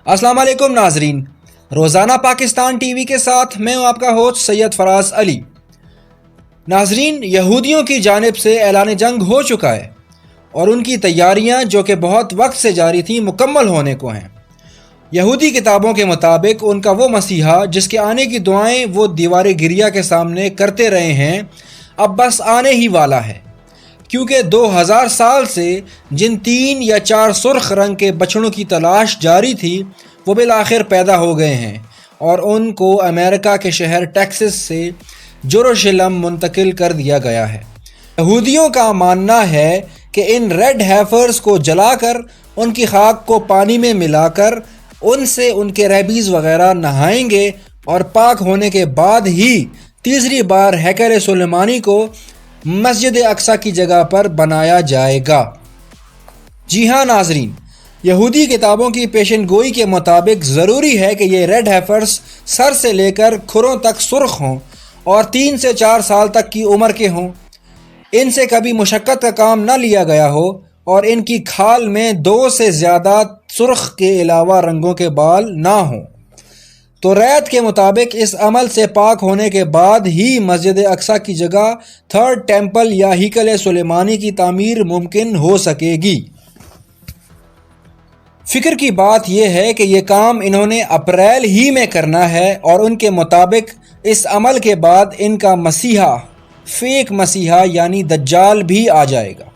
अस्सलाम वालेकुम नाजरीन, रोज़ाना पाकिस्तान टीवी के साथ मैं हूँ आपका होस्ट सैयद फराज अली। नाजरीन, यहूदियों की जानिब से ऐलान जंग हो चुका है और उनकी तैयारियाँ जो कि बहुत वक्त से जारी थी मुकम्मल होने को हैं। यहूदी किताबों के मुताबिक उनका वो मसीहा जिसके आने की दुआएं वो दीवार गिरिया के सामने करते रहे हैं, अब बस आने ही वाला है, क्योंकि 2000 साल से जिन 3 या 4 सुर्ख रंग के बछड़ों की तलाश जारी थी वो बिलाखिर पैदा हो गए हैं और उनको अमेरिका के शहर टेक्सास से जेरूशलम मुंतकिल कर दिया गया है। यहूदियों का मानना है कि इन रेड हैफर्स को जलाकर उनकी खाक को पानी में मिलाकर उनसे उनके रैबीज़ वगैरह नहाएंगे और पाक होने के बाद ही तीसरी बार हैकल सुलेमानी को मस्जिद अक्सा की जगह पर बनाया जाएगा। जी हाँ नाजरीन, यहूदी किताबों की पेशन गोई के मुताबिक ज़रूरी है कि ये रेड हैफर्स सर से लेकर खुरों तक सुर्ख हों और 3 से 4 साल तक की उम्र के हों। इनसे कभी मुशक्क़त का काम न लिया गया हो और इनकी खाल में 2 से ज़्यादा सुर्ख के अलावा रंगों के बाल ना हों। तो रैत के मुताबिक इस अमल से पाक होने के बाद ही मस्जिद अक्सा की जगह थर्ड टेम्पल या हैकल सुलेमानी की तामीर मुमकिन हो सकेगी। फ़िक्र की बात यह है कि ये काम इन्होंने अप्रैल ही में करना है और उनके मुताबिक इस अमल के बाद इनका मसीहा, फेक मसीहा यानी दज्जाल भी आ जाएगा।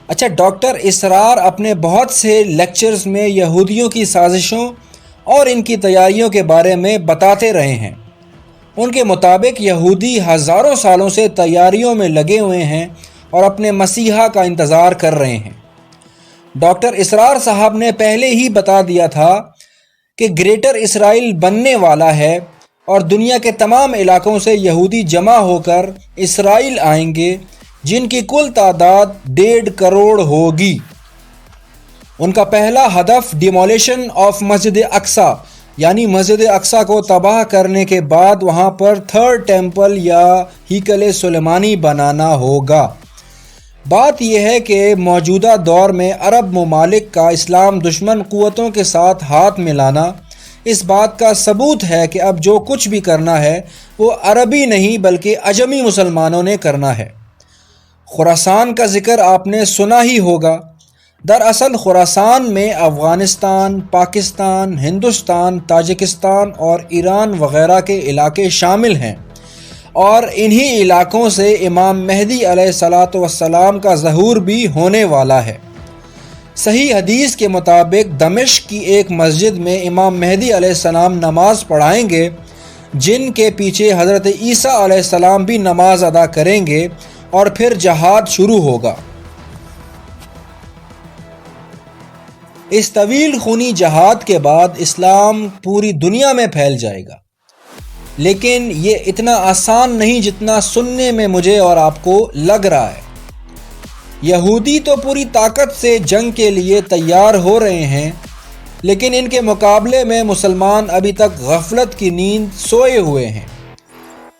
अच्छा, डॉक्टर इसरार अपने बहुत से लेक्चर्स में यहूदियों की साजिशों और इनकी तैयारियों के बारे में बताते रहे हैं। उनके मुताबिक यहूदी हज़ारों सालों से तैयारियों में लगे हुए हैं और अपने मसीहा का इंतज़ार कर रहे हैं। डॉक्टर इसरार साहब ने पहले ही बता दिया था कि ग्रेटर इसराइल बनने वाला है और दुनिया के तमाम इलाकों से यहूदी जमा होकर इसराइल आएंगे, जिनकी कुल तादाद 1.5 करोड़ होगी। उनका पहला हदफ डिमोलिशन ऑफ मस्जिद अक्सा यानी मस्जिद अक्सा को तबाह करने के बाद वहाँ पर थर्ड टेम्पल या हैकल सुलेमानी बनाना होगा। बात यह है कि मौजूदा दौर में अरब ममालिक का इस्लाम दुश्मन क़ुव्वतों के साथ हाथ मिलाना इस बात का सबूत है कि अब जो कुछ भी करना है वो अरबी नहीं बल्कि अजमी मुसलमानों ने करना है। खुरासान का ज़िक्र आपने सुना ही होगा। दरअसल खुरासान में अफ़गानिस्तान, पाकिस्तान, हिंदुस्तान, ताजिकिस्तान और ईरान वग़ैरह के इलाके शामिल हैं और इन्हीं इलाकों से इमाम मेहदी अलैहिस्सलातु वस्सलाम का ज़हूर भी होने वाला है। सही हदीस के मुताबिक दमिश्क की एक मस्जिद में इमाम मेहदी अलैहिस्सलाम नमाज पढ़ाएंगे, जिनके पीछे हज़रत ईसा अलैहिस्सलाम भी नमाज अदा करेंगे और फिर जहाद शुरू होगा। इस तवील खूनी जहाद के बाद इस्लाम पूरी दुनिया में फैल जाएगा, लेकिन ये इतना आसान नहीं जितना सुनने में मुझे और आपको लग रहा है। यहूदी तो पूरी ताकत से जंग के लिए तैयार हो रहे हैं, लेकिन इनके मुकाबले में मुसलमान अभी तक गफलत की नींद सोए हुए हैं।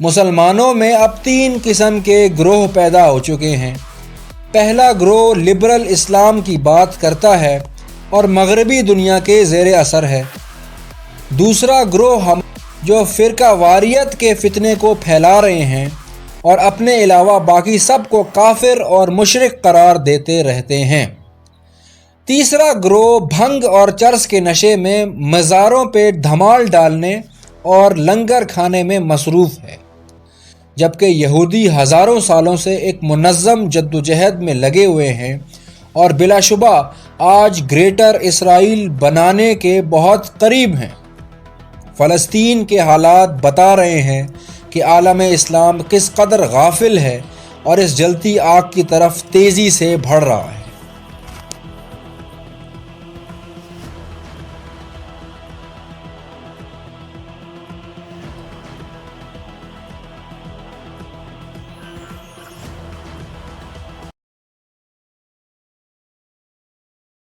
मुसलमानों में अब 3 किस्म के ग्रोह पैदा हो चुके हैं। पहला ग्रोह लिबरल इस्लाम की बात करता है और मगरबी दुनिया के ज़ेर असर है। दूसरा ग्रोह हम जो फ़िरका वारियत के फितने को फैला रहे हैं और अपने अलावा बाकी सब को काफिर और मुशरिक करार देते रहते हैं। तीसरा ग्रोह भंग और चर्स के नशे में मज़ारों पे धमाल डालने और लंगर खाने में मसरूफ़ है, जबकि यहूदी हज़ारों सालों से एक मुनज़्ज़म जद्दोजहद में लगे हुए हैं और बिलाशुबा आज ग्रेटर इसराइल बनाने के बहुत करीब हैं। फ़लस्तीन के हालात बता रहे हैं कि आलम इस्लाम किस कदर गाफिल है और इस जलती आग की तरफ तेज़ी से बढ़ रहा है।